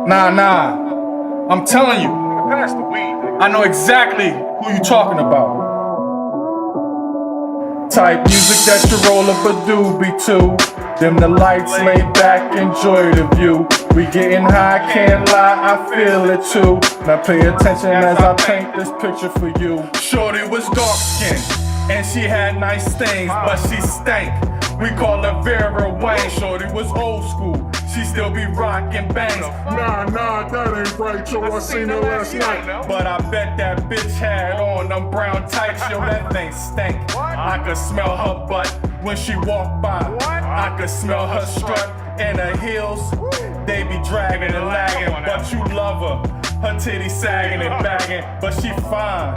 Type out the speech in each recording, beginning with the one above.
Nah. I'm telling you. Pass the weed. I know exactly who you talking about. Type music that you roll up a doobie to. Dim the lights, lay back, enjoy the view. We getting high, can't lie, I feel it too. Now pay attention as I paint this picture for you. Shorty was dark skinned, and she had nice things, but she stank. We call her Vera Wayne. Shorty was old school, she still be rockin' bangs. Nah, that ain't right, yo, I seen her last night. But I bet that bitch had on them brown tights, yo, that thing stank. I could smell her butt when she walked by. I could smell her strut and her heels. They be dragging and lagging, but you love her. Her titties sagging and bagging, but she fine.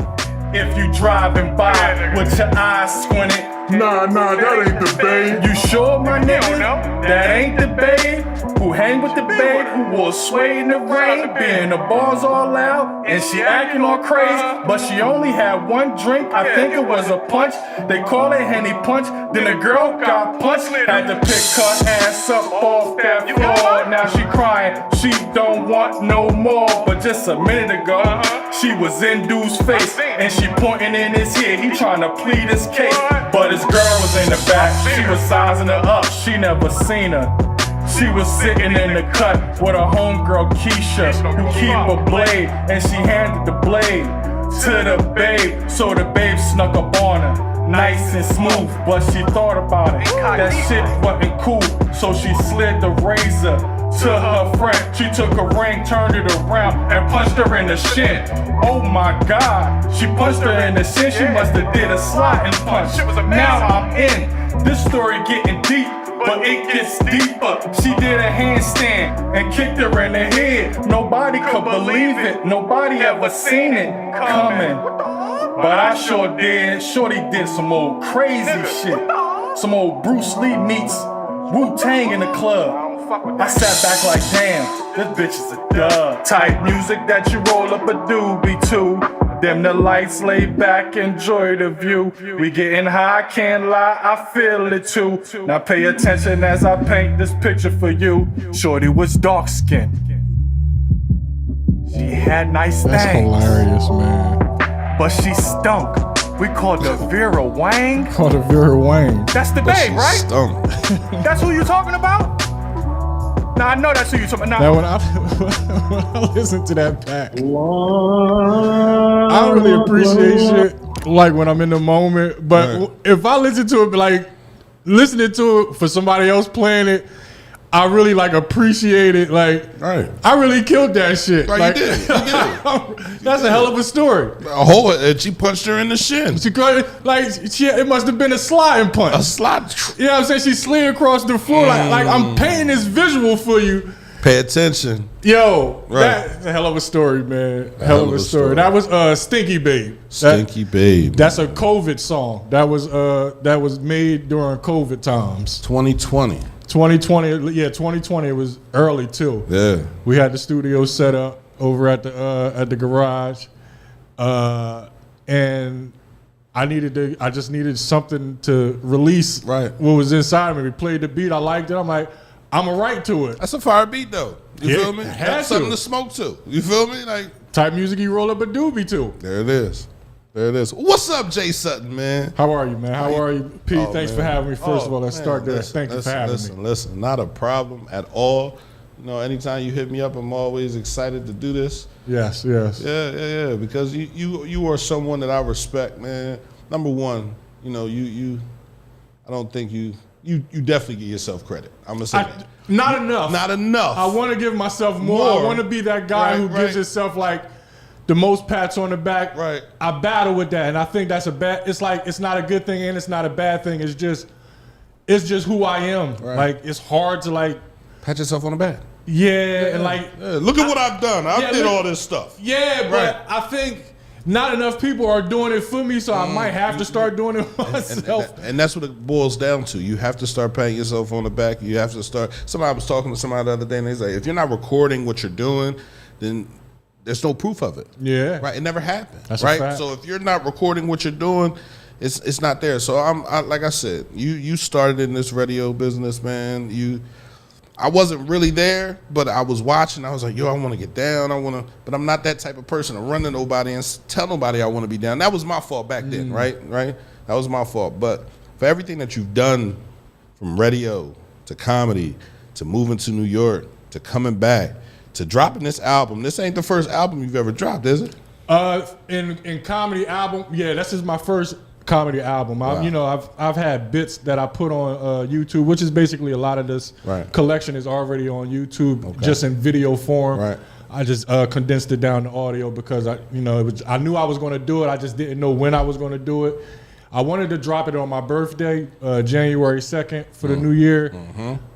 If you driving by with your eyes squinted. Nah, that ain't the babe. You sure, my nigga? That ain't the babe. Who hang with the babe, who will sway in the rain, being the bars all loud, and she acting all crazy. But she only had one drink, I think it was a punch. They call it Henny Punch. Then the girl got punched. Had to pick her ass up off that floor. Now she crying, she don't want no more. But just a minute ago, she was in dude's face, and she pointing in his ear. He trying to plead his case, but his girl was in the back. She was sizing her up, she never seen her. She was sitting in the cut with her homegirl Keisha, who keep a blade, and she handed the blade to the babe. So the babe snuck up on her, nice and smooth, but she thought about it. That shit wasn't cool, so she slid the razor to her friend. She took a ring, turned it around, and punched her in the shin. Oh my God, she punched her in the shin. She must have did a sliding punch. Now I'm in. This story getting deep, but it gets deeper. She did a handstand and kicked her in the head. Nobody could believe it. Nobody ever seen it coming, but I sure did. Shorty did some old crazy shit. Some old Bruce Lee meets Wu-Tang in the club. I sat back like, damn, this bitch is a dub. Type music that you roll up a doobie to. Dim the lights, lay back, enjoy the view. We getting high, can't lie, I feel it too. Now pay attention as I paint this picture for you. Shorty was dark skinned. She had nice things. That's hilarious, man. But she stunk. We called her Vera Wang. Called her Vera Wang. That's the babe, right? Stunk. That's who you talking about? Nah, I know that's who you talking about. Now, when I listen to that back, I don't really appreciate shit like when I'm in the moment. But if I listen to it, like listening to it for somebody else playing it, I really like appreciate it. Like, I really killed that shit. Right, like, you did. That's a hell of a story. And she punched her in the shin. It must have been a sliding punch. A slide. You know what I'm saying? She slid across the floor. Like I'm painting this visual for you. Pay attention. Yo, that's a hell of a story, man. Hell of a story. That was Stinky Babe. Stinky Babe. That's a COVID song. That was made during COVID times. 2020. 2020. It was early too. Yeah. We had the studio set up over at the garage, and I just needed something to release what was inside of me. We played the beat. I liked it. I'm like, I'm going to write to it. That's a fire beat though. You feel me? That's something to smoke to. You feel me? Like type music you roll up a doobie to. There it is. What's up, Jay Sutton, man? How are you, man? How are you, Pete? Thanks for having me. First of all, let's start there. Thank you for having me. Listen, not a problem at all. You know, anytime you hit me up, I'm always excited to do this. Yes. Yeah. Because you are someone that I respect, man. Number one, you know, I don't think you definitely give yourself credit. I'm gonna say that. Not enough. I want to give myself more. I want to be that guy who gives himself like the most pats on the back. Right. I battle with that, and I think that's it's not a good thing and it's not a bad thing. It's just who I am. Right. Like it's hard to like pat yourself on the back. Yeah, and like look at what I've done. I did all this stuff. Yeah, but I think not enough people are doing it for me, so I might have to start doing it myself. And that's what it boils down to. You have to start patting yourself on the back. You have to start. Somebody was talking to somebody the other day, and they say, if you're not recording what you're doing, then there's no proof of it. Yeah. Right? It never happened. That's right? a fact. So if you're not recording what you're doing, it's not there. So like I said, you started in this radio business, man. I wasn't really there, but I was watching. I was like, yo, I want to get down. But I'm not that type of person to run to nobody and tell nobody I want to be down. That was my fault back then, right? That was my fault. But for everything that you've done, from radio to comedy to moving to New York to coming back to dropping this album, this ain't the first album you've ever dropped, is it? In comedy album, yeah, this is my first comedy album. Wow. I've had bits that I put on YouTube, which is basically a lot of this collection is already on YouTube, just in video form. Right. I just condensed it down to audio because I knew I was going to do it. I just didn't know when I was going to do it. I wanted to drop it on my birthday, January 2nd for the new year,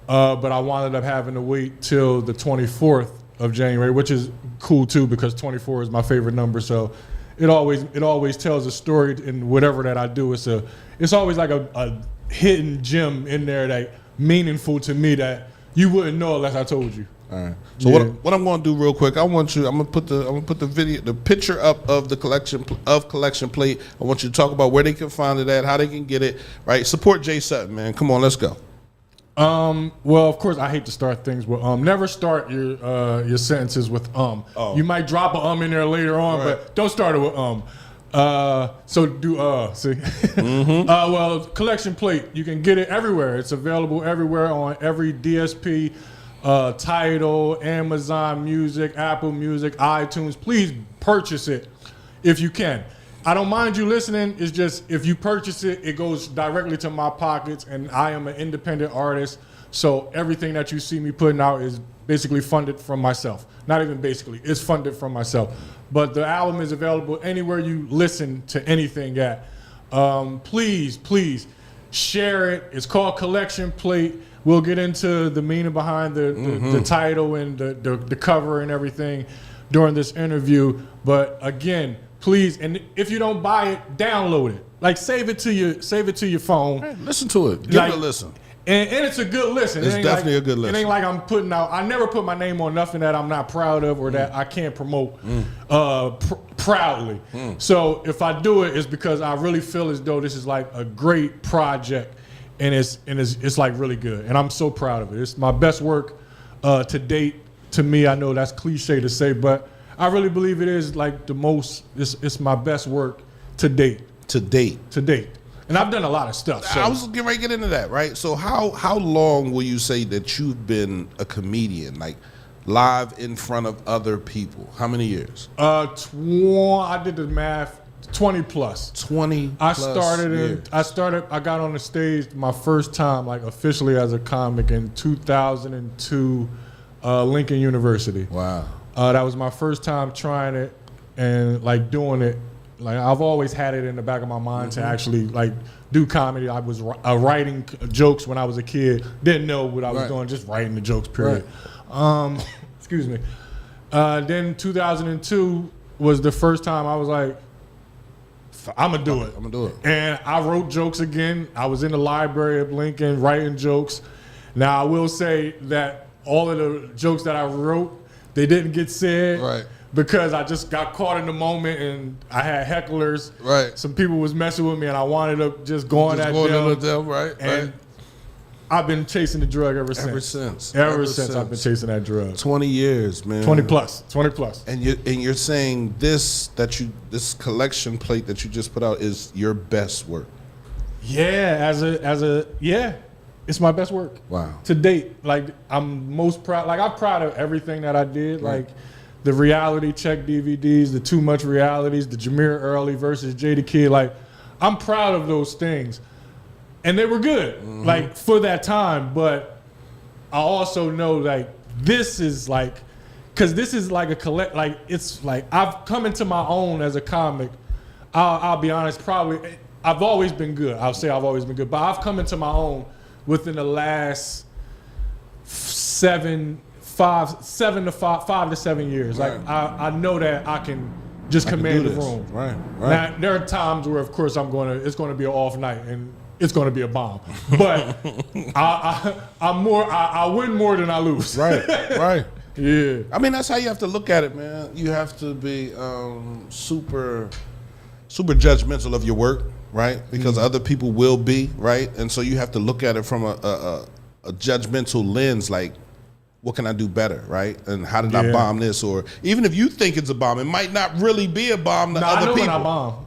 but I wound up having to wait till the 24th of January, which is cool too because 24 is my favorite number. So it always tells a story in whatever that I do. It's always like a hidden gem in there that meaningful to me that you wouldn't know unless I told you. All right. So what I'm going to do real quick, I'm gonna put the picture up of the collection plate. I want you to talk about where they can find it at, how they can get it. Right. Support Jay Sutton, man. Come on, let's go. Well, of course, I hate to start things with Never start your sentences with Oh. You might drop a in there later on, but don't start it with So do see. Well, collection plate, you can get it everywhere. It's available everywhere on every DSP, Tidal, Amazon Music, Apple Music, iTunes. Please purchase it if you can. I don't mind you listening. It's just if you purchase it, it goes directly to my pockets, and I am an independent artist. So everything that you see me putting out is basically funded from myself. Not even basically, it's funded from myself. But the album is available anywhere you listen to anything at. Please share it. It's called Collection Plate. We'll get into the meaning behind the title and the cover and everything during this interview. But again, please, and if you don't buy it, download it. Like save it to your phone. Hey, listen to it. Give it a listen. And it's a good listen. It's definitely a good listen. It ain't like I'm putting out. I never put my name on nothing that I'm not proud of or that I can't promote proudly. So if I do it, it's because I really feel as though this is like a great project, and it's like really good. And I'm so proud of it. It's my best work to date. To me, I know that's cliche to say, but I really believe it is like the most. It's my best work to date. To date. And I've done a lot of stuff. So. I was getting ready to get into that, right? So how long will you say that you've been a comedian, like live in front of other people? How many years? I did the math. 20 plus. 20 plus I got on the stage my first time, like officially as a comic in 2002, Lincoln University. Wow. That was my first time trying it and like doing it. Like I've always had it in the back of my mind to actually like do comedy. I was writing jokes when I was a kid. Didn't know what I was doing, just writing the jokes. Period. Excuse me. Then 2002 was the first time I was like, I'm gonna do it. And I wrote jokes again. I was in the library of Lincoln writing jokes. Now I will say that all of the jokes that I wrote, they didn't get said. Right. Because I just got caught in the moment and I had hecklers. Right. Some people was messing with me and I wanted to just go at them. Right. And I've been chasing the drug ever since. Ever since I've been chasing that drug. 20 years, man. 20 plus. And you're saying this collection plate that you just put out is your best work. Yeah, it's my best work. Wow. To date. Like I'm most proud. Like I'm proud of everything that I did. Right. Like the reality check DVDs, the Too Much Realities, the Jameer Early versus Jada Kid. Like, I'm proud of those things. And they were good, like, for that time. But I also know, like, this is like, because this is like it's like, I've come into my own as a comic. I'll be honest, probably, I've always been good. I'll say I've always been good. But I've come into my own within the last 5 to 7 years. Like I know that I can just command the room. Right. Now there are times where, of course, it's going to be an off night and it's going to be a bomb. But I win more than I lose. Right. Yeah. I mean, that's how you have to look at it, man. You have to be super judgmental of your work, right? Because other people will be, right? And so you have to look at it from a judgmental lens, like, what can I do better, right? And how did I bomb this? Or even if you think it's a bomb, it might not really be a bomb to other people. I know when I bomb.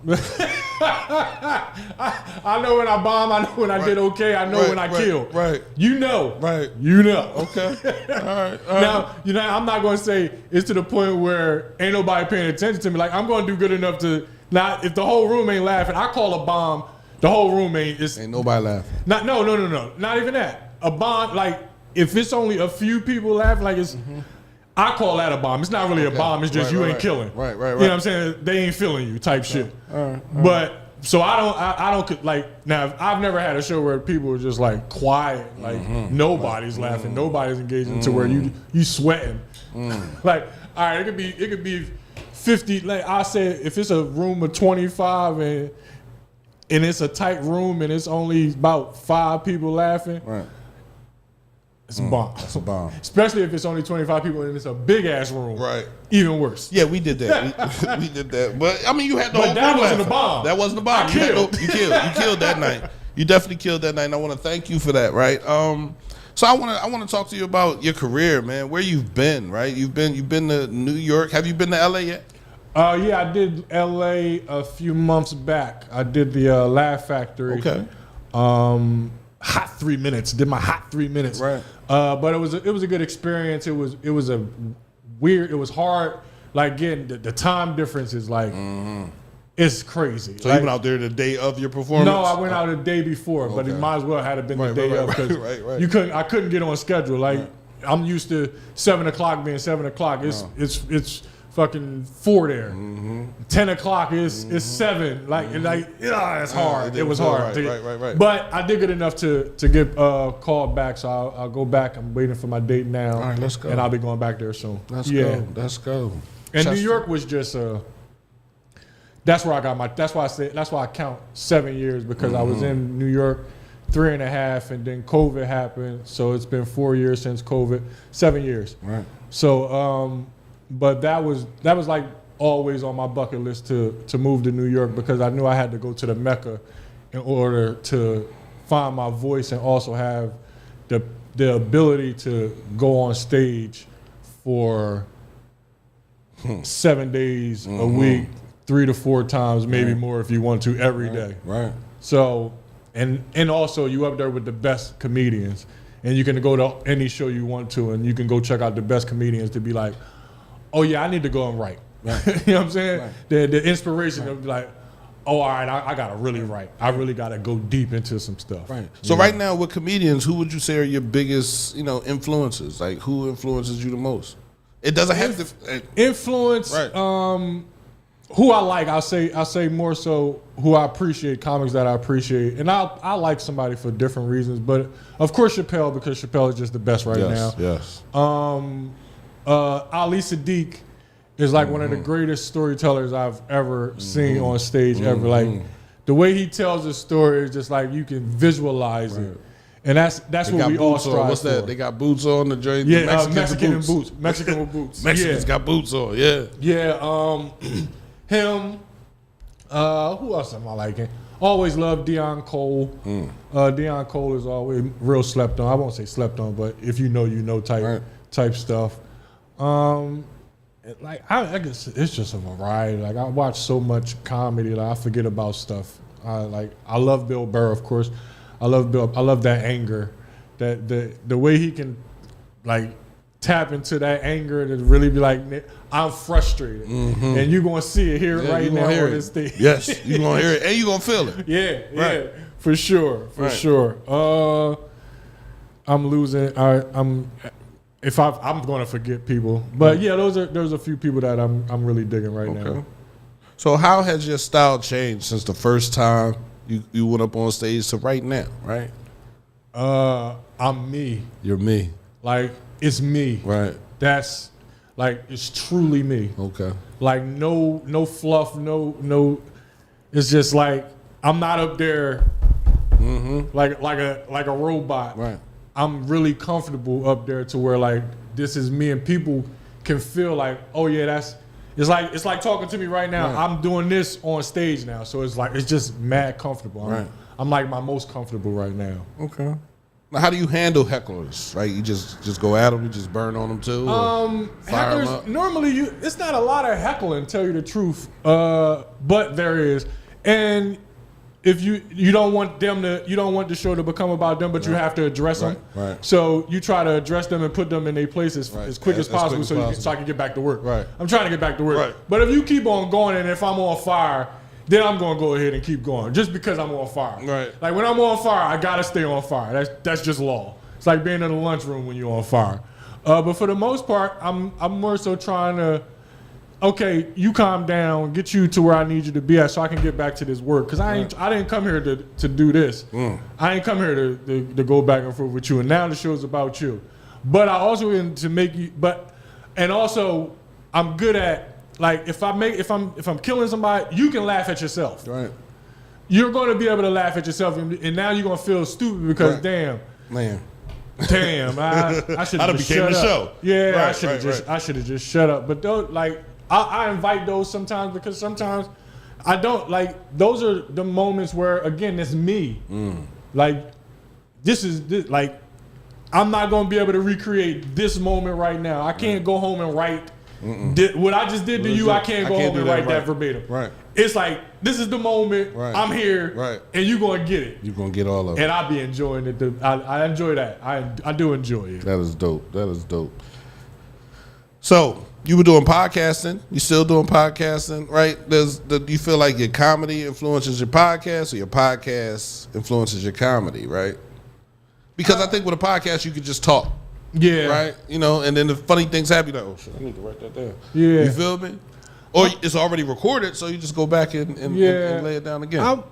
I know when I bomb. I know when I did okay. I know when I kill. Right. You know. Right. You know. Okay. All right. Now, I'm not going to say it's to the point where ain't nobody paying attention to me. Like, I'm going to do good enough to not, if the whole room ain't laughing, I call a bomb, the whole room ain't nobody laughing. No. Not even that. A bomb, like, if it's only a few people laughing, like it's, I call that a bomb. It's not really a bomb. It's just you ain't killing. Right. You know what I'm saying? They ain't feeling you type shit. All right. But so I don't like, now I've never had a show where people are just like quiet, like nobody's laughing, nobody's engaging to where you sweating. Like, all right, it could be 50. Like I said, if it's a room of 25 and it's a tight room and it's only about 5 people laughing. Right. It's a bomb. That's a bomb. Especially if it's only 25 people and it's a big ass room. Right. Even worse. Yeah, we did that. we did that. But I mean, you had the whole But that room wasn't laughing. a bomb. That wasn't a bomb. You killed. You killed that night. You definitely killed that night. And I want to thank you for that. Right. So I want to talk to you about your career, man. Where you've been. Right. You've been to New York. Have you been to LA yet? Yeah, I did LA a few months back. I did the Laugh Factory. Okay. Hot 3 minutes. Did my hot 3 minutes. Right. But it was a good experience. It was a weird. It was hard. Like getting the time difference is like it's crazy. So like, you went out there the day of your performance? No, I went out the day before, but it might as well have been the day of because I couldn't get on schedule. Like I'm used to 7 o'clock being 7 o'clock. It's fucking 4 there. 10 o'clock is 7. It's hard. It was hard. Right. But I did good enough to get called back, so I'll go back. I'm waiting for my date now. All right, let's go. And I'll be going back there soon. Let's go. And New York was just that's where I got that's why I count 7 years because I was in New York 3.5 and then COVID happened. So it's been 4 years since COVID, 7 years. Right. So but that was like always on my bucket list to move to New York because I knew I had to go to the Mecca in order to find my voice and also have the ability to go on stage for 7 days a week, 3 to 4 times, maybe more if you want to every day. Right. So and also you up there with the best comedians and you can go to any show you want to and you can go check out the best comedians to be like, oh yeah, I need to go and write. You know what I'm saying? Right. The inspiration of like, oh, all right, I gotta really write. I really gotta go deep into some stuff. Right. So right now with comedians, who would you say are your biggest, influences? Like who influences you the most? It doesn't have to influence. Right. Who I like, I'll say more so who I appreciate, comics that I appreciate, and I like somebody for different reasons. But of course Chappelle because Chappelle is just the best right now. Yes. Ali Sadiq is like one of the greatest storytellers I've ever seen on stage ever. Like the way he tells a story is just like you can visualize it, and that's what we all strive What's for. That? They got boots on the joint. Yeah, Mexican boots. Mexican with boots. Mexicans got boots on. Yeah. Yeah. Him. Who else am I liking? Always loved Deion Cole. Deion Cole is always real slept on. I won't say slept on, but if you know type stuff. I guess it's just a variety. Like I watch so much comedy, like I forget about stuff. I love Bill Burr, of course. I love that anger, that the way he can like tap into that anger and really be like, I'm frustrated, and you're gonna see it here right now on this thing. Yes, you're gonna hear it and you're gonna feel it. Yeah, for sure. I'm losing. I'm going to forget people, but yeah, there's a few people that I'm really digging right now. So how has your style changed since the first time you went up on stage to right now? Right. I'm me. You're me. Like it's me. Right. That's like it's truly me. Okay. Like no fluff. No. It's just like I'm not up there. Like a robot. Right. I'm really comfortable up there to where like this is me and people can feel like, oh yeah, it's like talking to me right now. Right. I'm doing this on stage now, so it's just mad comfortable. I'm like my most comfortable right now. Okay. Now, how do you handle hecklers? Right, you just go at them, you just burn on them too. Fire them up. Normally, it's not a lot of heckling, tell you the truth, but there is, and if you don't want the show to become about them, but you have to address them. Right. So you try to address them and put them in their places as quick as possible, so I can get back to work. Right. I'm trying to get back to work. Right. But if you keep on going, and if I'm on fire, then I'm gonna go ahead and keep going, just because I'm on fire. Right. Like when I'm on fire, I gotta stay on fire. That's just law. It's like being in the lunchroom when you're on fire. But for the most part, I'm more so trying to. Okay, you calm down, get you to where I need you to be at, so I can get back to this work. Because I didn't come here to do this. I ain't come here to go back and forth with you. And now the show's about you. But I also to make you. And also I'm good at, like, if I'm killing somebody, you can laugh at yourself. Right. You're going to be able to laugh at yourself, and now you're going to feel stupid because damn, I should have became the show. Yeah, Right, I should have just shut up. But those, like, I invite those sometimes because sometimes I don't, like, those are the moments where, again, it's me. Like, this like, I'm not going to be able to recreate this moment right now. I can't go home and write what I just did to you. I can't go home and write that verbatim. Right. It's like, this is the moment. Right. I'm here. Right. And you're going to get it. You're going to get all of it. And I be enjoying it. I enjoy that. I do enjoy it. That is dope. So, you were doing podcasting. You still doing podcasting, right? Do you feel like your comedy influences your podcast, or your podcast influences your comedy, right? Because I think with a podcast, you could just talk. Yeah. Right? You know, and then the funny things happen. Like, oh, shit, I need to write that down. Yeah. You feel me? Or it's already recorded, so you just go back and lay it down again.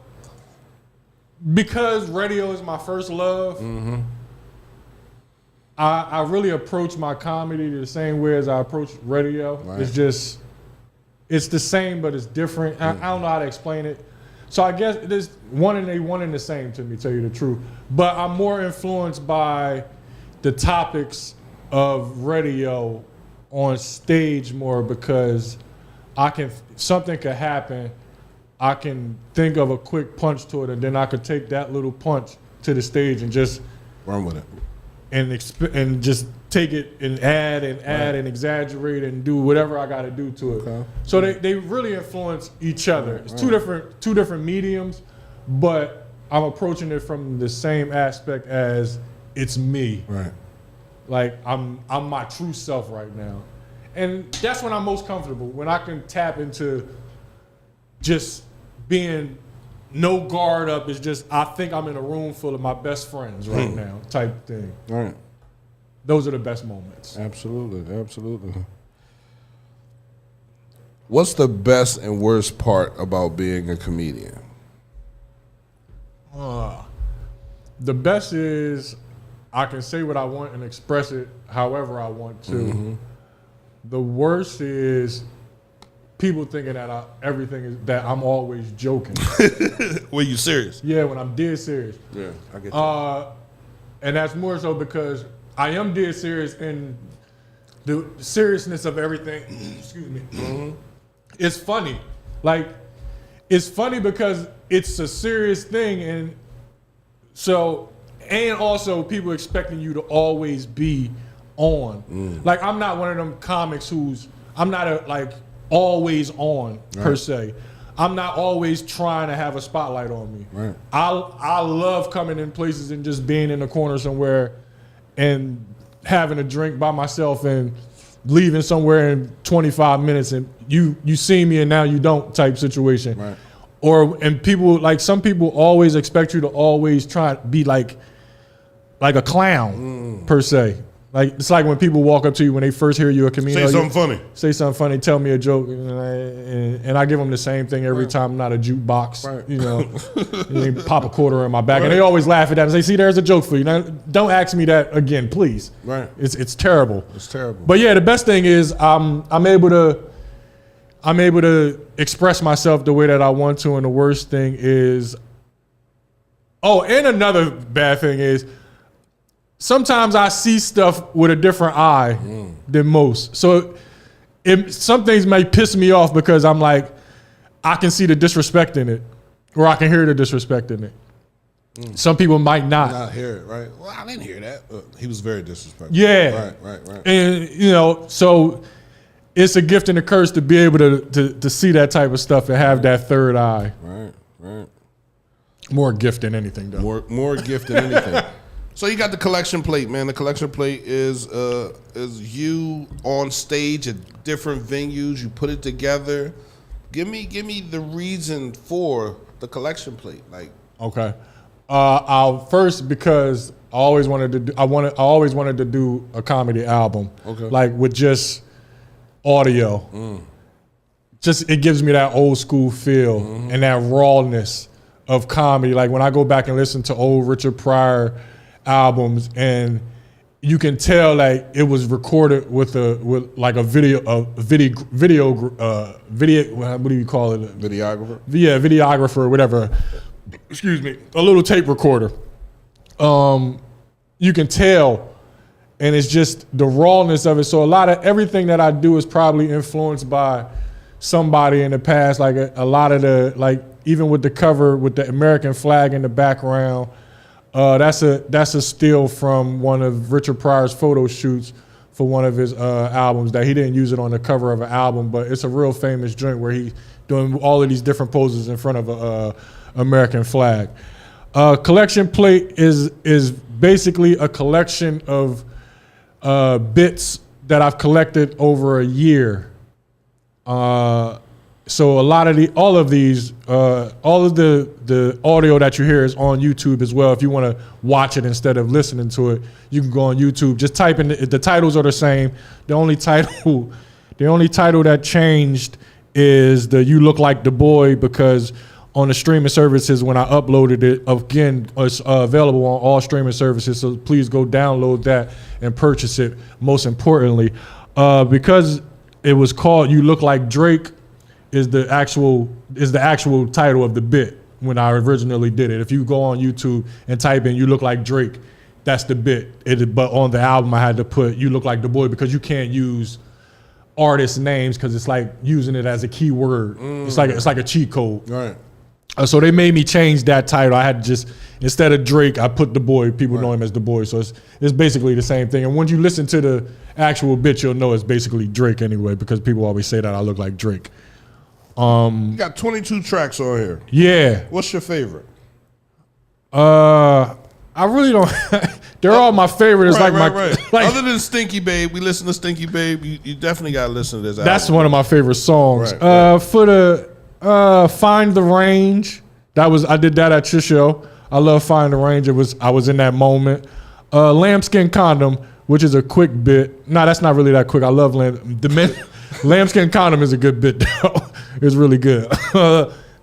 Because radio is my first love, I really approach my comedy the same way as I approach radio. Right. It's the same, but it's different. I don't know how to explain it. So I guess it is one and the same to me, tell you the truth. But I'm more influenced by the topics of radio on stage more, because something could happen. I can think of a quick punch to it, and then I could take that little punch to the stage and just run with it. And just take it and add and exaggerate and do whatever I got to do to it. Okay. So they really influence each other. It's two different mediums, but I'm approaching it from the same aspect as it's me. Right. Like I'm my true self right now, and that's when I'm most comfortable, when I can tap into just being no guard up. It's just, I think I'm in a room full of my best friends right now, type thing. Right. Those are the best moments. Absolutely. What's the best and worst part about being a comedian? The best is I can say what I want and express it however I want to. The worst is people thinking that everything is that I'm always joking. Were you serious? Yeah, when I'm dead serious. Yeah, I get that. And that's more so because I am dead serious, and the seriousness of everything, excuse me, it's funny. Like, it's funny because it's a serious thing, and so, and also people expecting you to always be on. Like, I'm not one of them comics I'm not always on per se. I'm not always trying to have a spotlight on me. Right. I love coming in places and just being in the corner somewhere and having a drink by myself and leaving somewhere in 25 minutes, and you see me and now you don't type situation. Right. And people, like, some people always expect you to always try to be like a clown per se. Like, it's like when people walk up to you when they first hear you're a comedian. Say something funny. Say something funny. Tell me a joke, and I give them the same thing every time. I'm not a jukebox, you know. And they pop a quarter in my back, and they always laugh at that and say, "See, there's a joke for you." Now, don't ask me that again, please. Right. It's terrible. It's terrible. But yeah, the best thing is I'm able to express myself the way that I want to, and the worst thing is, and another bad thing is, sometimes I see stuff with a different eye than most. So some things may piss me off because I'm like, I can see the disrespect in it, or I can hear the disrespect in it. Some people might not. Not hear it, right? Well, I didn't hear that. He was very disrespectful. Yeah. Right. And, so it's a gift and a curse to be able to see that type of stuff and have that third eye. Right. More gift than anything, though. More gift than anything. So you got the collection plate, man. The collection plate is you on stage at different venues. You put it together. Give me the reason for the collection plate, like. Okay. I'll first, because I always wanted to do a comedy album, like with just audio. Just it gives me that old school feel and that rawness of comedy. Like when I go back and listen to old Richard Pryor albums, and you can tell like it was recorded with like a video. What do you call it? Videographer. Yeah, videographer or whatever. Excuse me, a little tape recorder. You can tell, and it's just the rawness of it. So a lot of everything that I do is probably influenced by somebody in the past. Like a lot of the, like even with the cover with the American flag in the background, that's a steal from one of Richard Pryor's photo shoots for one of his albums. That he didn't use it on the cover of an album, but it's a real famous joint where he doing all of these different poses in front of a American flag. Collection plate is basically a collection of bits that I've collected over a year. So all of the audio that you hear is on YouTube as well. If you want to watch it instead of listening to it, you can go on YouTube. Just type in the titles are the same. The only title that changed is the "You Look Like the Boy," because on the streaming services, when I uploaded it, again, it's available on all streaming services. So please go download that and purchase it. Most importantly, because it was called "You Look Like Drake," is the actual title of the bit when I originally did it. If you go on YouTube and type in "You Look Like Drake," that's the bit. But on the album, I had to put "You Look Like the Boy" because you can't use artist names because it's like using it as a keyword. It's like a cheat code. Right. So they made me change that title. I had to just, instead of Drake, I put the Boy. People know him as the Boy. So it's basically the same thing. And when you listen to the actual bit, you'll know it's basically Drake anyway, because people always say that I look like Drake. You got 22 tracks on here. Yeah. What's your favorite? I really don't. They're all my favorites. Right. Like, other than Stinky Babe, we listen to Stinky Babe. You definitely got to listen to this album. That's one of my favorite songs. Right. For the Find the Range, I did that at your show. I love Find the Range. I was in that moment. Lambskin Condom, which is a quick bit. No, that's not really that quick. I love Lambskin Condom is a good bit though. It's really good.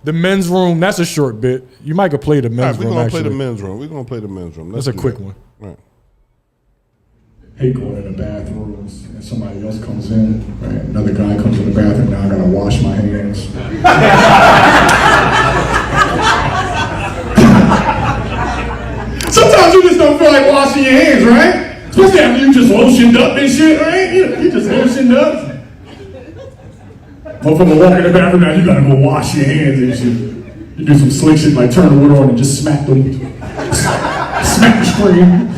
The Men's Room, that's a short bit. You might could play the Men's Room. We're gonna play the Men's Room. We're gonna play the Men's Room. That's a quick one. Right. Hate going in the bathrooms and somebody else comes in, right? Another guy comes in the bathroom, now I gotta wash my hands. Sometimes you just don't feel like washing your hands, right? Especially after you just lotioned up and shit, right? You just lotioned up. Motherfucker walk in the bathroom, now you gotta go wash your hands and shit. You do some slick shit like turn the water on and just smack them. Smack the screen.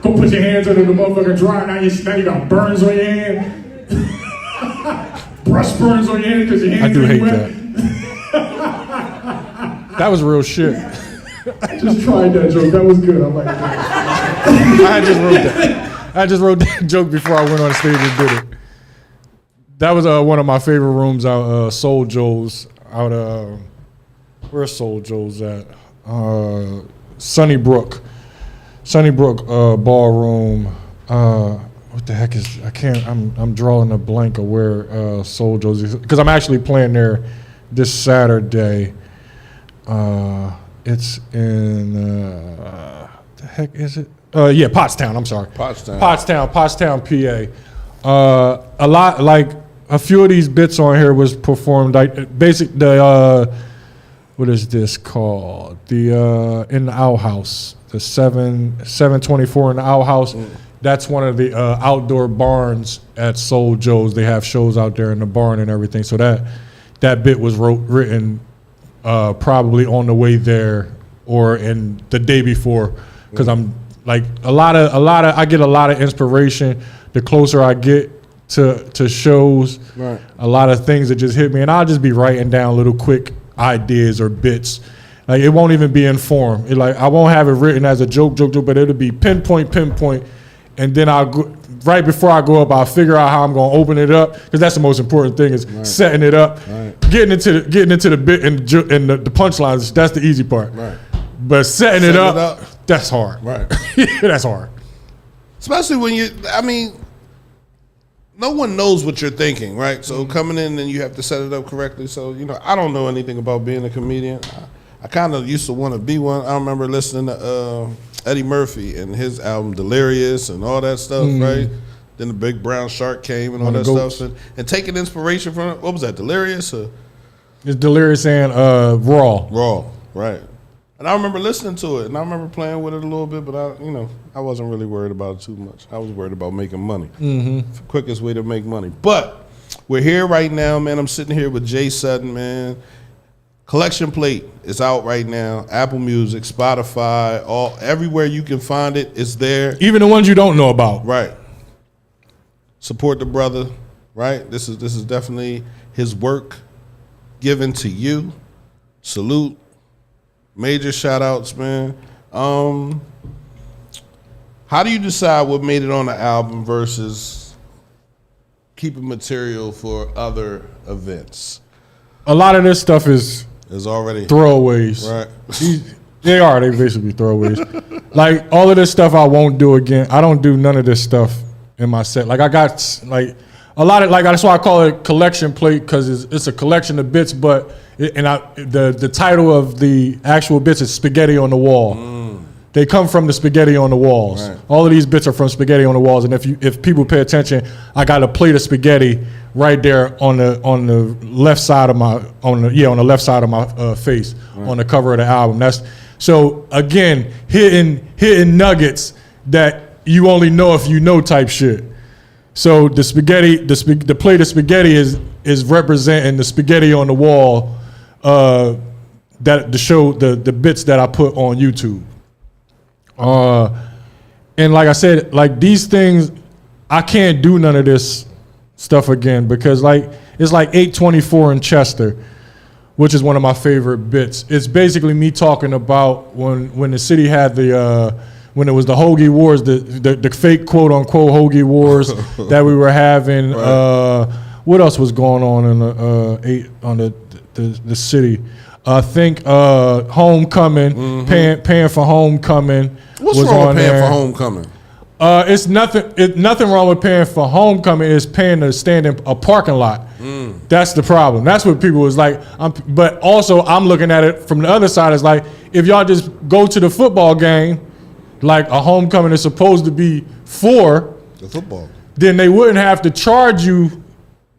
Go put your hands under the motherfucker dry. Now you got burns on your hand. Brush burns on your hand because your hands I do hate wet. That was real shit. I just tried that joke. That was good. I'm like, I just wrote that joke before I went on stage and did it. That was one of my favorite rooms out, Soul Joe's out. Where's Soul Joe's at? Sunnybrook Ballroom. What the heck is? I'm drawing a blank of where Soul Joe's is, because I'm actually playing there this Saturday. It's in the heck is it? Yeah, Pottstown. I'm sorry. Pottstown, PA. A lot, like a few of these bits on here was performed like what is this called? The in the outhouse, the 724 in the outhouse. That's one of the outdoor barns at Soul Joe's. They have shows out there in the barn and everything. So that bit was written probably on the way there or in the day before, because I'm like I get a lot of inspiration the closer I get to shows. Right. A lot of things that just hit me, and I'll just be writing down little quick ideas or bits. Like it won't even be in form. I won't have it written as a joke, but it'll be pinpoint, and then I'll go right before I go up. I'll figure out how I'm gonna open it up, because that's the most important thing is setting it up, getting into the bit and the punchlines. That's the easy part. Right. But setting it up, that's hard. Right. That's hard. Especially when no one knows what you're thinking, right? So coming in and you have to set it up correctly. So, I don't know anything about being a comedian. I kind of used to want to be one. I remember listening to Eddie Murphy and his album Delirious and all that stuff, right? Then the Big Brown Shark came and all that stuff. And taking inspiration from it. What was that, Delirious? It's Delirious and Raw. Raw, right. And I remember listening to it, and I remember playing with it a little bit, but I wasn't really worried about it too much. I was worried about making money. The quickest way to make money. But we're here right now, man. I'm sitting here with Jay Sutton, man. Collection Plate is out right now. Apple Music, Spotify, everywhere you can find it, it's there. Even the ones you don't know about. Right. Support the brother, right? This is definitely his work given to you. Salute. Major shout outs, man. How do you decide what made it on the album versus keeping material for other events? A lot of this stuff is already throwaways. Right. They basically throwaways. Like all of this stuff I won't do again. I don't do none of this stuff in my set. Like I got like a lot of that's why I call it Collection Plate, because it's a collection of bits, but the title of the actual bits is Spaghetti on the Wall. They come from the spaghetti on the walls. Right. All of these bits are from spaghetti on the walls, and if people pay attention, I got a plate of spaghetti right there on the left side of my left side of my face on the cover of the album. That's so again hitting nuggets that you only know if you know type shit. So the spaghetti, the plate of spaghetti is representing the spaghetti on the wall, that to show the bits that I put on YouTube. And like I said, like these things, I can't do none of this stuff again, because like it's like 824 in Chester, which is one of my favorite bits. It's basically me talking about when the city had when it was the Hoagie Wars, the fake quote unquote Hoagie Wars that we were having. Right. What else was going on in the city? I think Homecoming, paying for Homecoming. What's wrong with paying for Homecoming? It's nothing wrong with paying for Homecoming. It's paying to stand in a parking lot. That's the problem. That's what people was like. But also, I'm looking at it from the other side. It's like, if y'all just go to the football game, like a Homecoming is supposed to be for the football, then they wouldn't have to charge you.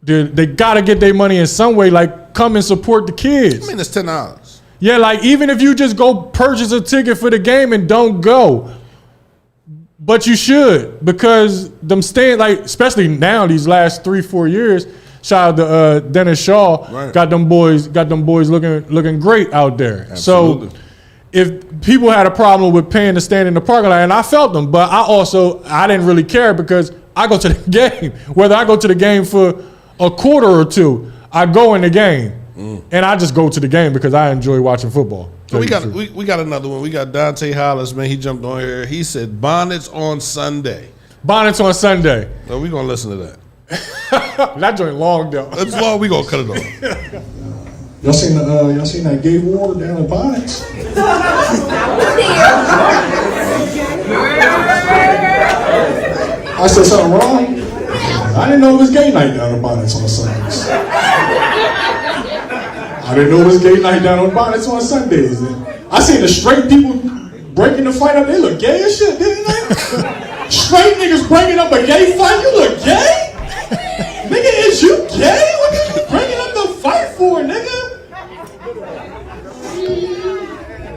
They got to get their money in some way. Like, come and support the kids. I mean, it's $10. Yeah, like even if you just go purchase a ticket for the game and don't go. But you should, because them staying, like, especially now these last 3-4 years. Shout out to Dennis Shaw. Right. Got them boys looking great out there. Absolutely. So if people had a problem with paying to stand in the parking lot, and I felt them, but I didn't really care, because I go to the game. Whether I go to the game for a quarter or two, I go in the game, and I just go to the game because I enjoy watching football. So we got another one. We got Dante Hollis, man. He jumped on here. He said Bonnets on Sunday. Bonnets on Sunday. So we gonna listen to that. That joint long though. It's long. We gonna cut it off. Y'all seen that gay war down in Bonnets? I said something wrong? I didn't know it was gay night down in Bonnets on Sundays. I didn't know it was gay night down in Bonnets on Sundays. I seen the straight people breaking the fight up. They look gay as shit, didn't they? Straight niggas breaking up a gay fight. You look gay? Nigga, is you gay? What are you breaking up the fight for, nigga?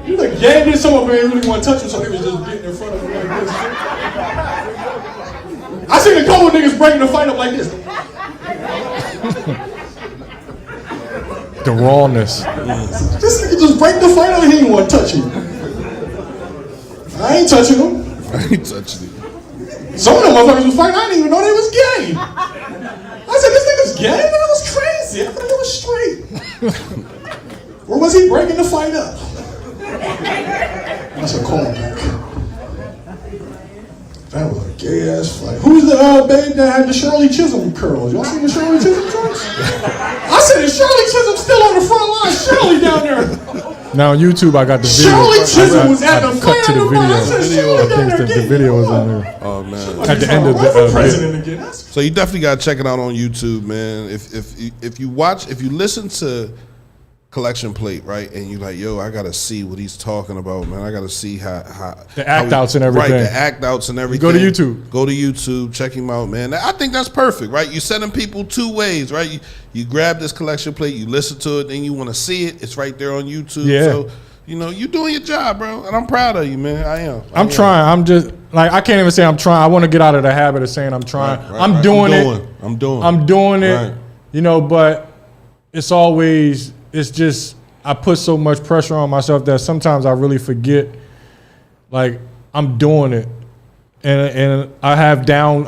You look gay, and then someone really want to touch him, so he was just getting in front of him like this. I seen a couple of niggas breaking the fight up like this. The rawness. This nigga just break the fight up, he didn't want to touch you. I ain't touching them. I ain't touching it. Some of them motherfuckers was fighting. I didn't even know they was gay. I said, this nigga's gay? That was crazy. I thought he was straight. Or was he breaking the fight up? That's a callback. That was a gay ass fight. Who's the babe that had the Shirley Chisholm curls? Y'all seen the Shirley Chisholm curls? I said, is Shirley Chisholm still on the front line? Shirley down there. Now on YouTube, I got the video. Shirley Chisholm was at the cut to the video. I said, Shirley down there The video was on there. Oh man! At the end of the president again. So you definitely gotta check it out on YouTube, man. If you listen to Collection Plate, right, and you like, yo, I gotta see what he's talking about, man. I gotta see how the act outs and everything. Right, the act outs and everything. Go to YouTube. Go to YouTube. Check him out, man. I think that's perfect, right? You're sending people two ways, right? You grab this Collection Plate, you listen to it, then you want to see it. It's right there on YouTube. Yeah. So you're doing your job, bro, and I'm proud of you, man. I am. I'm trying. I'm just like, I can't even say I'm trying. I want to get out of the habit of saying I'm trying. I'm doing it. I'm doing it. Right. But it's just. I put so much pressure on myself that sometimes I really forget, like, I'm doing it, and I have down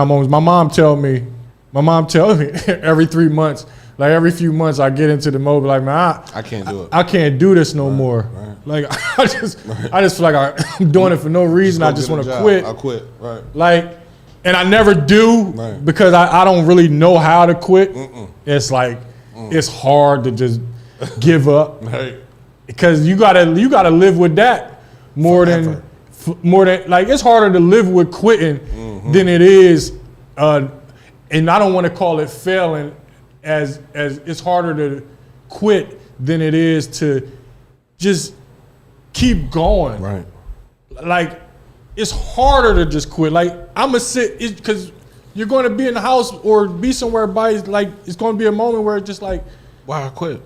moments. My mom tells me every 3 months, like every few months, I get into the mode like, man, I can't do it. I can't do this no more. Right. Like I just feel like I'm doing it for no reason. I just want to quit. I quit. Right. Like, and I never do because I don't really know how to quit. It's like it's hard to just give up, right? Because you gotta live with that more than like, it's harder to live with quitting than it is, and I don't want to call it failing, as it's harder to quit than it is to just keep going. Right. Like, it's harder to just quit. Like, I'm gonna sit because you're going to be in the house or be somewhere by, like, it's going to be a moment where it's just like, why I quit?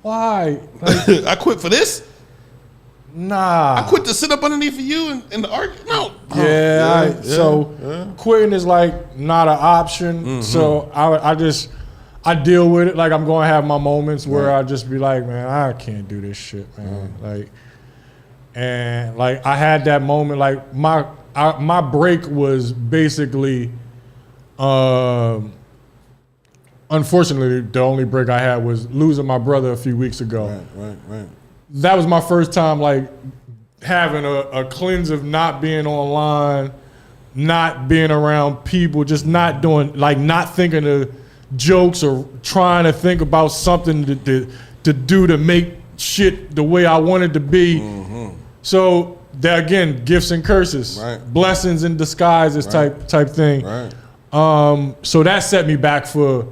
Why? Like, I quit for this? Nah. I quit to sit up underneath of you and the argument? No. So quitting is like not an option. So I deal with it. Like, I'm going to have my moments where I just be like, man, I can't do this shit, man. Like, I had that moment. Like, my break was basically, unfortunately, the only break I had was losing my brother a few weeks ago. Right. That was my first time, like, having a cleanse of not being online, not being around people, just not doing, like, not thinking of jokes or trying to think about something to do to make shit the way I want it to be. So, that, again, gifts and curses, blessings in disguises type thing. Right. So that set me back for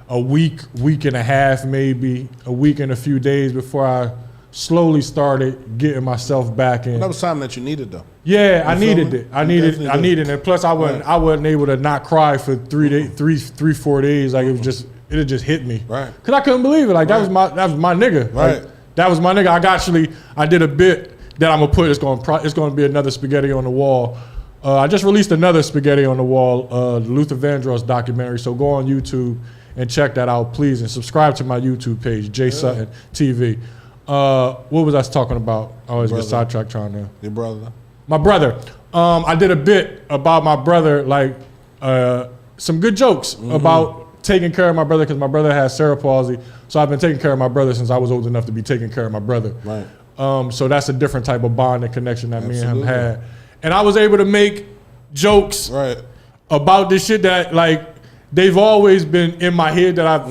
a week and a half, maybe a week and a few days before I slowly started getting myself back in. That was time that you needed, though. Yeah, I needed it. I needed it. And plus, I wasn't able to not cry for 4 days. Like, it just hit me. Right. Cause I couldn't believe it. Like, that was my nigga. Right. Like, that was my nigga. I did a bit that I'm gonna put. It's gonna be another Spaghetti on the Wall. I just released another Spaghetti on the Wall, the Luther Vandross documentary. So go on YouTube and check that out, please, and subscribe to my YouTube page, Jay Sutton TV. What was I talking about? I always get sidetracked trying to. Your brother. My brother. I did a bit about my brother, like some good jokes about taking care of my brother, because my brother has cerebral palsy. So I've been taking care of my brother since I was old enough to be taking care of my brother. Right. So that's a different type of bond and connection that me and him had. And I was able to make jokes about this shit that, like, they've always been in my head that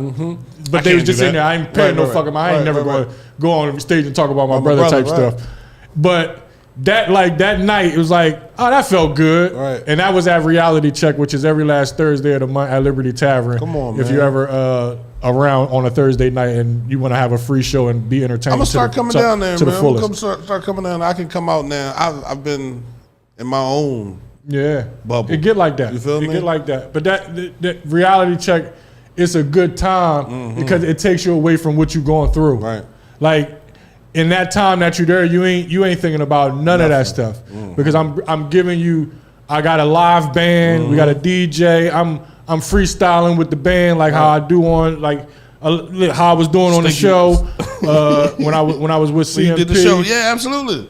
but they was just in there. I ain't paying no fucking mind. I ain't never going to go on stage and talk about my brother type stuff. But that night, it was like, oh, that felt good. Right. And that was at Reality Check, which is every last Thursday of the month at Liberty Tavern. Come on, if man. you're ever around on a Thursday night and you want to have a free show and be entertained. I'm gonna start coming down there, to man. the fullest. I'm gonna start coming down. I can come out now. I've been in my own bubble. It get like that. You feel me? It get like that. But that Reality Check, it's a good time because it takes you away from what you're going through. Right. Like, in that time that you're there, you ain't thinking about none of that stuff because I'm giving you. I got a live band. We got a DJ. I'm freestyling with the band like how I do on, like, how I was doing on the show when I was with CMP. You did the show, yeah, absolutely.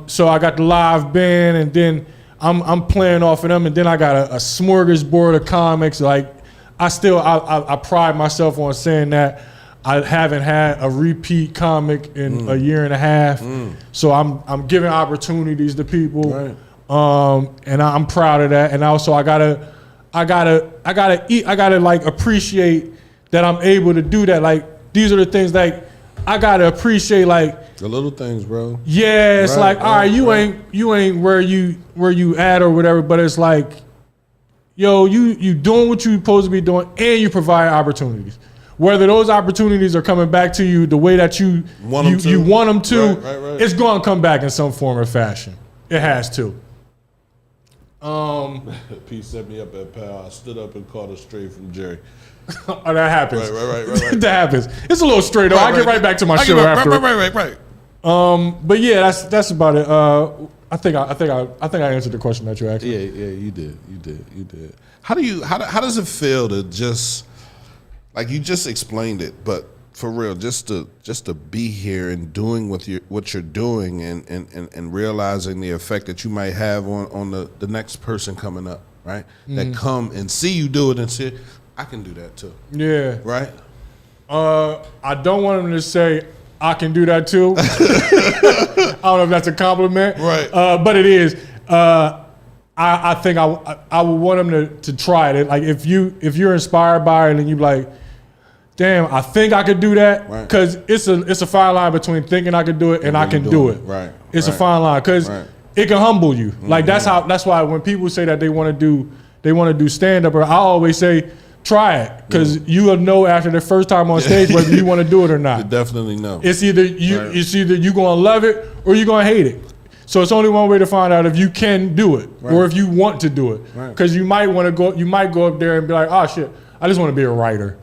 So I got the live band, and then I'm playing off of them, and then I got a smorgasbord of comics. Like I pride myself on saying that I haven't had a repeat comic in a year and a half. So I'm giving opportunities to people, right. And I'm proud of that. And also I gotta like appreciate that I'm able to do that. Like these are the things like I gotta appreciate, like the little things, bro. Yeah, it's right, like all right, you ain't where you at or whatever, but it's like, yo, you doing what you supposed to be doing, and you provide opportunities. Whether those opportunities are coming back to you the way that you want them to, right. It's going to come back in some form or fashion. It has to. Pete set me up at pal. I stood up and caught a straight from Jerry. Oh, that happens. Right. That happens. It's a little straight though. I get right back to my show after. Right. But yeah, that's about it. I think I answered the question that you asked. Yeah, you did. How does it feel to just, like you just explained it, but for real, just to be here and doing what you're doing and realizing the effect that you might have on the next person coming up, right? That come and see you do it and say, I can do that too. Yeah. Right? I don't want them to say I can do that too. I don't know if that's a compliment. Right. But it is. I think I would want them to try it. Like if you're inspired by it and you like, damn, I think I could do that, because it's a fine line between thinking I could do it and I can do it. Right. It's a fine line because it can humble you. Like that's why when people say that they want to do stand up, I always say try it, because you will know after the first time on stage whether you want to do it or not. You definitely know. It's either you gonna love it or you gonna hate it. So it's only one way to find out if you can do it or if you want to do it. Because you might go up there and be like, oh shit, I just want to be a writer.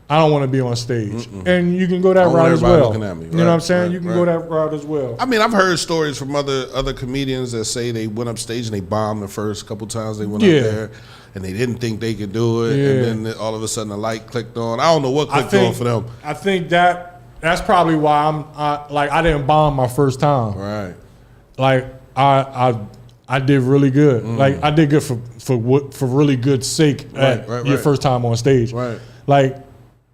I don't want to be on stage. And you can go that route as well. Looking at me. You know what I'm saying? You can go that route as well. I mean, I've heard stories from other comedians that say they went up stage and they bombed the first couple times they went up there, and they didn't think they could do it, and then all of a sudden the light clicked on. I don't know what clicked on for them. I think that's probably why I didn't bomb my first time. Right. Like I did really good. Like I did good for really good sake at your first time on stage. Right. Like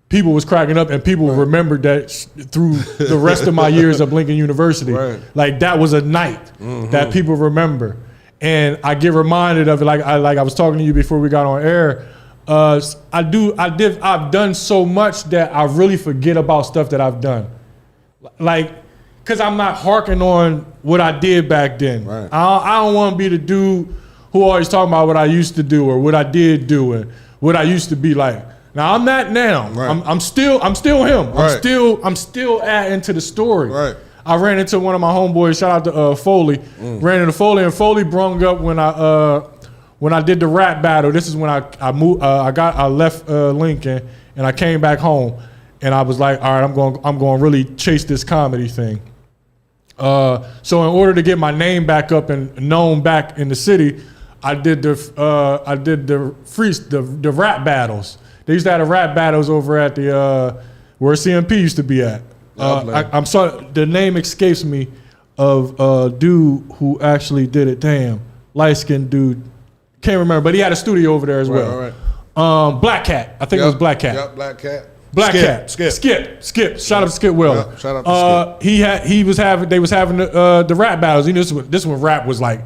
people was cracking up, and people remembered that through the rest of my years at Lincoln University. Like that was a night that people remember, and I get reminded of it. Like I was talking to you before we got on air. I've done so much that I really forget about stuff that I've done. Like, because I'm not harking on what I did back then. I don't want to be the dude who always talking about what I used to do or what I did do and what I used to be like. Now I'm not now. I'm still him. I'm still adding to the story. I ran into one of my homeboys. Shout out to Foley. Ran into Foley, and Foley brung up when I did the rap battle. This is when I moved. I left Lincoln and I came back home, and I was like, all right, I'm going to really chase this comedy thing. So in order to get my name back up and known back in the city, I did the rap battles. They used to have the rap battles over at the where CMP used to be at. I'm sorry, the name escapes me of a dude who actually did it. Damn, light-skinned dude. Can't remember, but he had a studio over there as well. Black Cat. I think it was Black Cat. Yep, Black Cat. Skip. Shout out to Skip Will. Yep, shout out to Skip. They was having the rap battles. You know, this one rap was like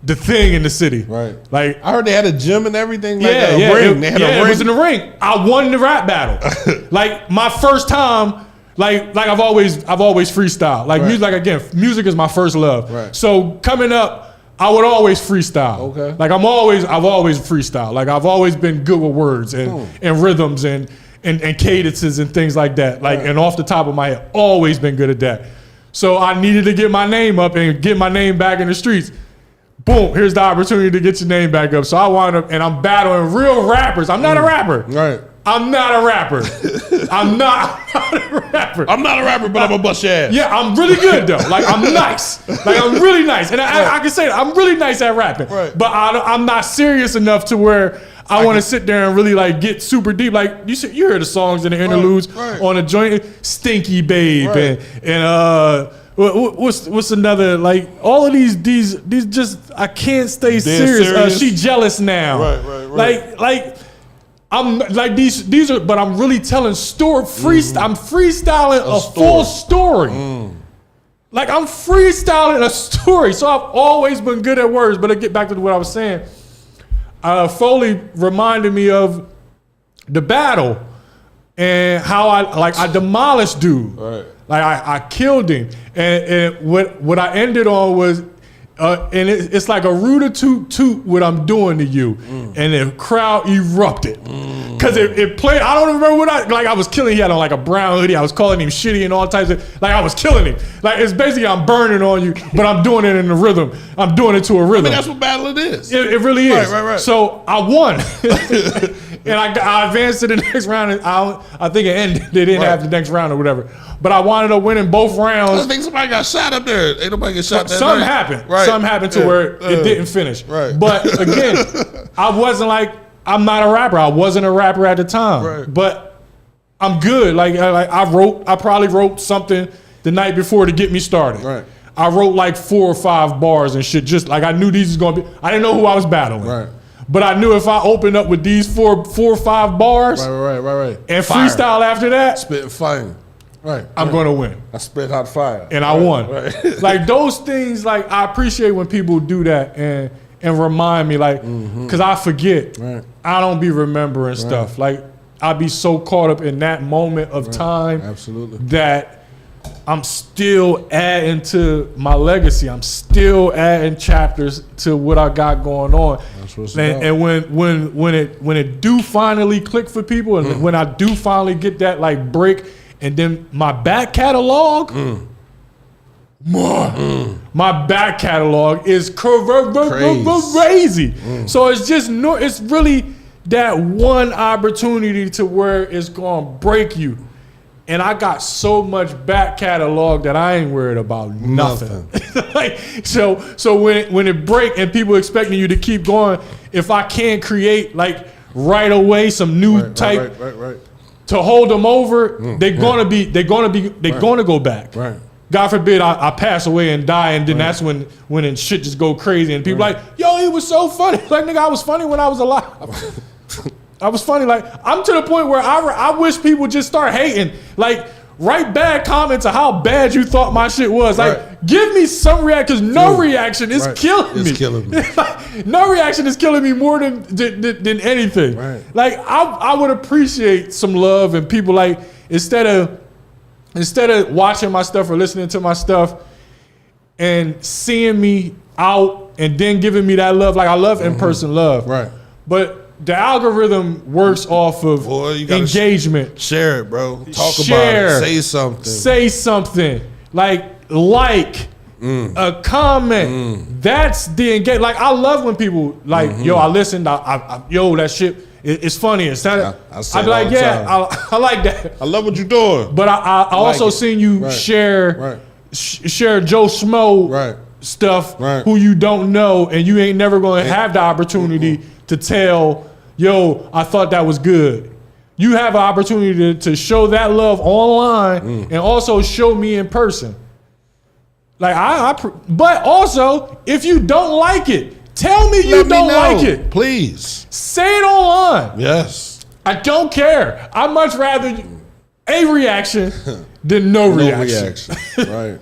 the thing in the city. Right. Like I heard they had a gym and everything. Like ring. They had a ring. It was in the ring. I won the rap battle. Like my first time. Like I've always freestyled. Like music is my first love. Right. So coming up, I would always freestyle. Okay. Like I've always freestyled. Like I've always been good with words and rhythms and cadences and things like that. Like and off the top of my head, always been good at that. So I needed to get my name up and get my name back in the streets. Boom, here's the opportunity to get your name back up. So I wound up and I'm battling real rappers. I'm not a rapper. Right. I'm not a rapper. I'm not a rapper. I'm not a rapper, but I'm gonna bust your ass. Yeah, I'm really good though. Like I'm nice. Like I'm really nice, and I can say that I'm really nice at rapping. Right. But I'm not serious enough to where I want to sit there and really like get super deep. Like you hear the songs and the interludes on a joint, Stinky Babe and what's another, like all of these just I can't stay serious. She jealous now. Right. Like I'm like these are, but I'm really telling story. I'm freestyling a full story. Like I'm freestyling a story. So I've always been good at words. But to get back to what I was saying, Foley reminded me of the battle and how I demolished dude. Right. Like I killed him. And what I ended on was, and it's like a rude toot what I'm doing to you. And the crowd erupted. Cause it played, I don't remember I was killing, he had on like a brown hoodie. I was calling him shitty and all types of, like I was killing him. Like it's basically I'm burning on you, but I'm doing it in the rhythm. I'm doing it to a rhythm. I mean, that's what battle it is. It really is. Right. So I won. And I advanced to the next round, and I think it ended. They didn't have the next round or whatever. But I wound up winning both rounds. I think somebody got shot up there. Ain't nobody get shot that Something night. happened. Right. Something happened to where it didn't finish. Right. But again, I wasn't like, I'm not a rapper. I wasn't a rapper at the time. Right. But I'm good. Like I probably wrote something the night before to get me started. Right. I wrote like 4 or 5 bars and shit. Just like I knew these was gonna be. I didn't know who I was battling. Right. But I knew if I opened up with these four or 5 bars, right, and freestyle after that, spit fire. Right. I'm going to win. I spit hot fire. And I won. Right. Like those things, like I appreciate when people do that and remind me, like, because I forget. Right. I don't be remembering stuff. Like I be so caught up in that moment of time that I'm still adding to my legacy. I'm still adding chapters to what I got going on. That's what's and when it do finally click for people, and when I do finally get that like break, and then my back catalog, my back catalog is crazy. So it's just it's really that one opportunity to where it's gonna break you. And I got so much back catalog that I ain't worried about nothing. Like so when it break and people expecting you to keep going, if I can't create like right away some new type to hold them over, they're gonna go back. Right. God forbid I pass away and die, and then that's when it shit just go crazy and people like, yo, he was so funny. Like nigga, I was funny when I was alive. I was funny. Like I'm to the point where I wish people just start hating. Like write bad comments of how bad you thought my shit was. Like give me some reaction, because no reaction is killing me. It's killing me. No reaction is killing me more than anything. Right. Like I would appreciate some love and people like instead of watching my stuff or listening to my stuff and seeing me out and then giving me that love. Like I love in-person love. Right. But the algorithm works off of engagement. Share it, bro. Talk about it. Say something. Say something. Like a comment. That's the engage. Like I love when people like, yo, I listened. Yo, that shit is funny. I'd be like, yeah, I like that. I love what you're doing. But I also seen you share Joe Schmo stuff who you don't know, and you ain't never gonna have the opportunity to tell, yo, I thought that was good. You have an opportunity to show that love online and also show me in person. Like but also, if you don't like it, tell me you don't like it. Please. Say it online. Yes. I don't care. I'd much rather a reaction than no reaction.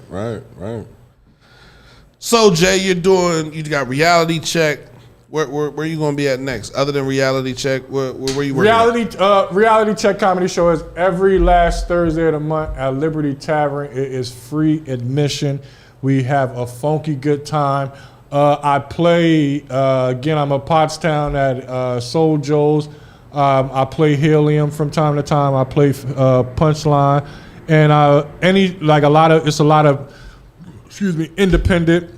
Right. So Jay, you got Reality Check. Where are you going to be at next? Other than Reality Check, where you working Reality Check comedy show is every last Thursday of the month at Liberty Tavern. It is free admission. We have a funky good time. I play, again, I'm a Pottstown at Soul Joe's. I play Helium from time to time. I play Punchline. And it's a lot of independent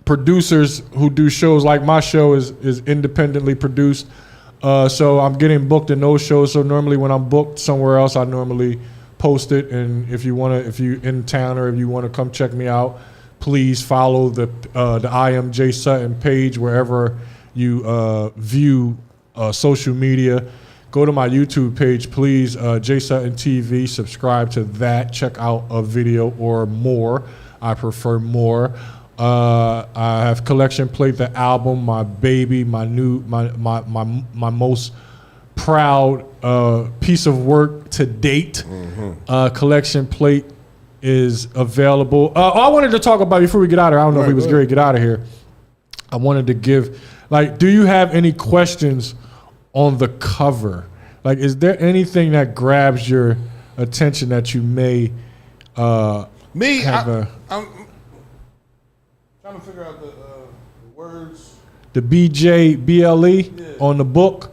producers who do shows. Like my show is independently produced, so I'm getting booked in those shows. So normally when I'm booked somewhere else, I normally post it. And if you in town or if you want to come check me out, please follow the I Am Jay Sutton page wherever you view social media. Go to my YouTube page, please. Jay Sutton TV. Subscribe to that. Check out a video or more. I prefer more. I have Collection Plate, the album, my baby, my most proud piece of work to date. Collection Plate is available. I wanted to talk about before we get out of here. I don't know if we was going to get out of here. I wanted to give, do you have any questions on the cover? Like, is there anything that grabs your attention that you may I'm trying to figure out the words. The BJBLE on the book.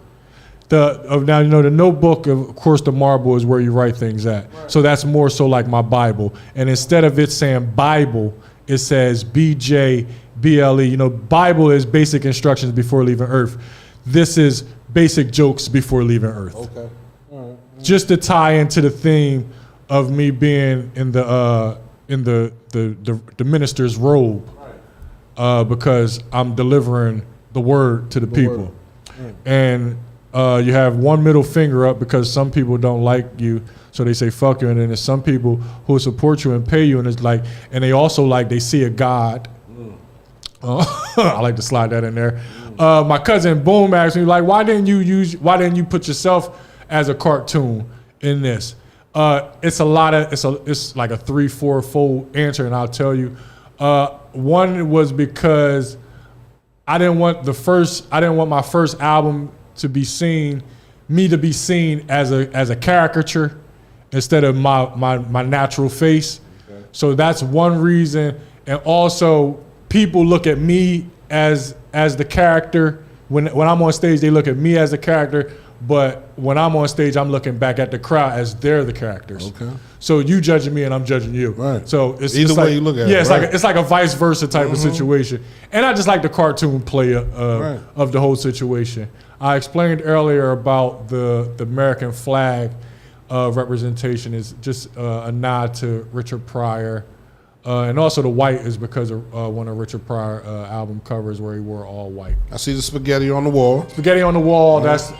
Now you know the notebook. Of course, the marble is where you write things at. Right. So that's more so like my Bible. And instead of it saying Bible, it says BJBLE. You know, Bible is basic instructions before leaving Earth. This is basic jokes before leaving Earth. Okay. All right. Just to tie into the theme of me being in the minister's robe, because I'm delivering the word to the people. And you have one middle finger up because some people don't like you, so they say fuck you, and then there's some people who support you and pay you, and it's like, and they also they see a God. I like to slide that in there. My cousin Boom asked me, why didn't you put yourself as a cartoon in this? It's like a 3-4 fold answer, and I'll tell you. One was because I didn't want my first album to be seen as a caricature instead of my natural face. Okay. So that's one reason. And also, people look at me as the character. When I'm on stage, they look at me as the character. But when I'm on stage, I'm looking back at the crowd as they're the characters. Okay. So you judging me and I'm judging you. Right. So it's either way you look at it. Yeah, it's like a vice versa type of situation. And I just like the cartoon play of the whole situation. I explained earlier about the American flag representation is just a nod to Richard Pryor. And also the white is because of one of Richard Pryor album covers where he wore all white. I see the spaghetti on the wall. Spaghetti on the wall. That's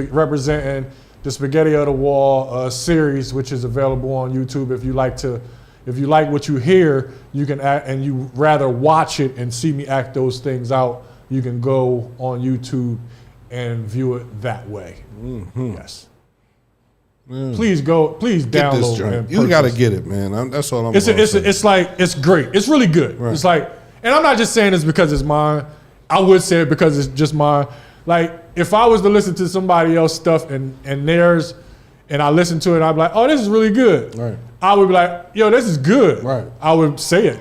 representing the Spaghetti on the Wall series, which is available on YouTube. If you like what you hear, you can act, and you rather watch it and see me act those things out, you can go on YouTube and view it that way. Mm-hmm. Yes. Please download this joint. You gotta get it, man. That's all I'm saying. It's great. It's really good. Right. It's and I'm not just saying this because it's mine. I would say it because it's just mine. If I was to listen to somebody else's stuff and theirs, and I listen to it, and I'd be like, oh, this is really good. Right. I would be like, yo, this is good. Right. I would say it.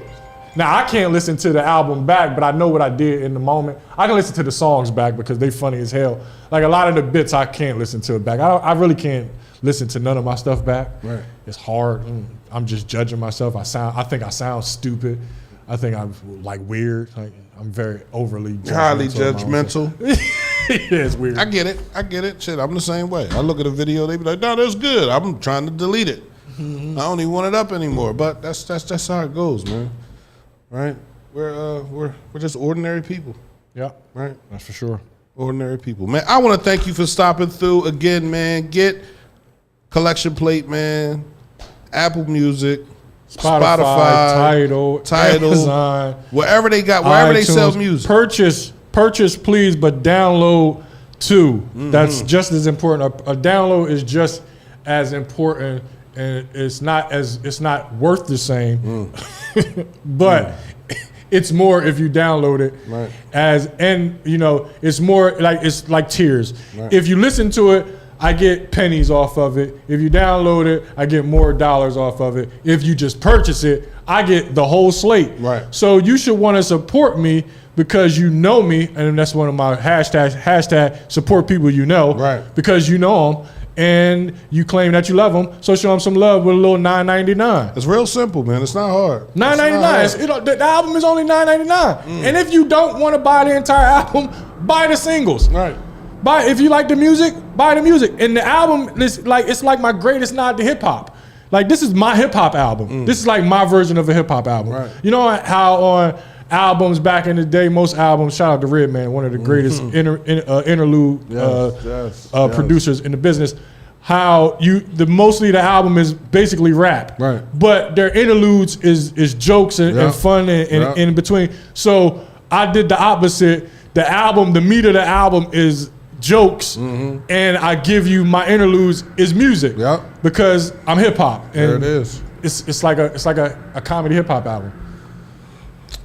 Now, I can't listen to the album back, but I know what I did in the moment. I can listen to the songs back because they funny as hell. A lot of the bits, I can't listen to it back. I really can't listen to none of my stuff back. Right. It's hard. I'm just judging myself. I think I sound stupid. I think I'm weird. I'm very overly judgmental. Highly judgmental. Yeah, it's weird. I get it. Shit, I'm the same way. I look at a video, they be like, no, that's good. I'm trying to delete it. Mm-hmm. I don't even want it up anymore. But that's how it goes, man. Right? We're just ordinary people. Yeah. Right? That's for sure. Ordinary people. Man, I want to thank you for stopping through again, man. Get Collection Plate, man. Apple Music. Spotify, Tidal, Amazon, wherever they sell music. Purchase, please, but download too. Mm-hmm. That's just as important. A download is just as important, and it's not worth the same, but it's more if you download it. Right. It's more it's like tears. Right. If you listen to it, I get pennies off of it. If you download it, I get more dollars off of it. If you just purchase it, I get the whole slate. Right. So you should want to support me because you know me, and that's one of my hashtag support people you know. Right. Because you know them, and you claim that you love them, so show them some love with a little $9.99. It's real simple, man. It's not hard. $9.99. The album is only $9.99. And if you don't want to buy the entire album, buy the singles. Right. If you like the music, buy the music. And the album is it's like my greatest nod to hip hop. This is my hip hop album. This is like my version of a hip hop album. Right. You know how on albums back in the day, most albums, shout out to Redman, one of the greatest interlude producers in the business. How mostly the album is basically rap, right? But their interludes is jokes and fun and in between. So I did the opposite. The meat of the album is jokes, and I give you my interludes is music, because I'm hip hop. There it is. It's like a comedy hip hop album.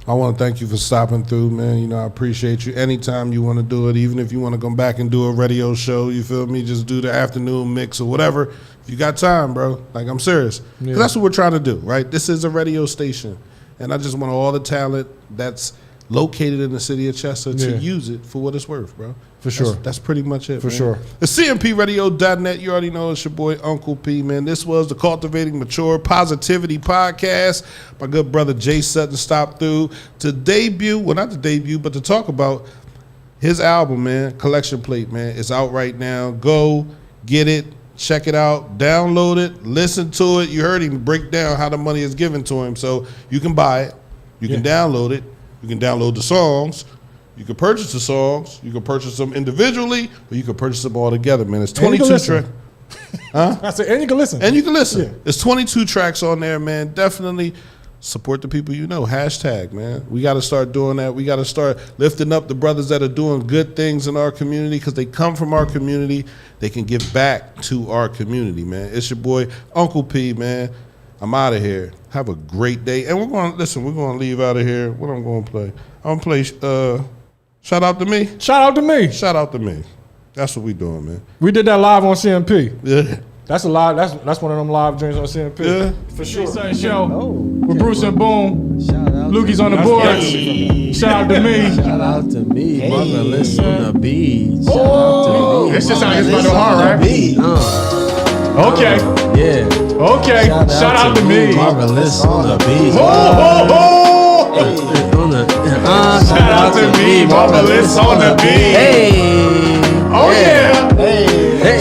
I want to thank you for stopping through, man. You know, I appreciate you. Anytime you want to do it, even if you want to come back and do a radio show, you feel me? Just do the afternoon mix or whatever. If you got time, bro. Like, I'm serious. Because that's what we're trying to do, right? This is a radio station. And I just want all the talent that's located in the city of Chester to use it for what it's worth, bro. For sure. That's pretty much it, For sure. It's CMPRadio.net. You already know it's your boy, Uncle P, man. This was the Cultivating Mature Positivity Podcast. My good brother Jay Sutton stopped through to debut, well, not to debut, but to talk about his album, man, Collection Plate, man. It's out right now. Go get it. Check it out. Download it. Listen to it. You heard him break down how the money is given to him. So you can buy it. You can download it. You can download the songs. You can purchase the songs. You can purchase them individually, or you can purchase them all together, man. It's 22 tracks. I said, and you can listen. And you can listen. Yeah. It's 22 tracks on there, man. Definitely support the people you know. Hashtag, man. We got to start doing that. We got to start lifting up the brothers that are doing good things in our community, because they come from our community. They can give back to our community, man. It's your boy, Uncle P, man. I'm out of here. Have a great day. And we're going to leave out of here. What I'm going to play? I'm going to play Shout Out to Me. Shout out to me. Shout out to me. That's what we doing, man. We did that live on CMP. Yeah. That's a live. That's one of them live joints on CMP. Yeah. For sure. Jay Sutton Show with Bruce and Boom. Lukey's on the board. Shout out to me. Shout out to me. Marvelous on the beat. Shout out to me. This just sounds like hard, right? Okay. Yeah. Okay. Shout out to me. Marvelous on the beat. Shout out to me. Marvelous on the beat. Hey. Oh yeah. Hey.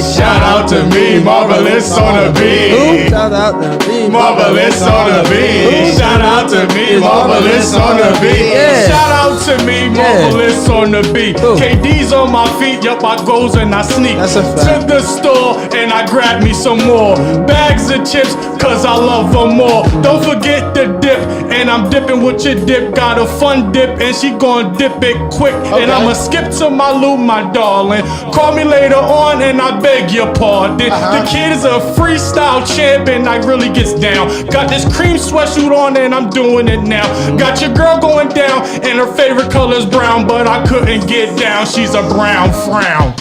Shout out to me. Marvelous on the beat. Shout out to me. Marvelous on the beat. Shout out to me. Marvelous on the beat. Yeah. Shout out to me. Marvelous on the beat. KD's on my feet. Yup, I goes and I sneak That's a fact. to the store and I grab me some more bags of chips, cause I love them more. Don't forget the dip, and I'm dipping with your dip. Got a fun dip, and she gon' dip it quick. And I'ma skip to my loop, my darling. Call me later on, and I beg your pardon. The kid is a freestyle champ, and I really gets down. Got this cream sweatsuit on, and I'm doing it now. Got your girl going down, and her favorite color's brown, but I couldn't get down. She's a brown frown.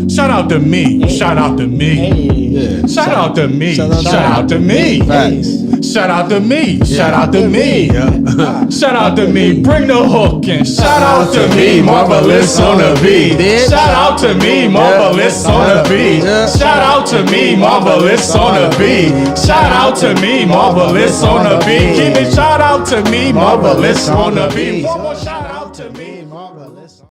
Shout out to me. Shout out to me. Shout out to me. Shout out to me. Shout out to me. Shout out to me. Shout out to me. Bring the hook in. Shout out to me. Marvelous on the beat. Shout out to me. Marvelous on the beat. Shout out to me. Marvelous on the beat. Shout out to me. Marvelous on the beat. Keep it shout out to me. Marvelous on the beat. One more shout out to me. Marvelous.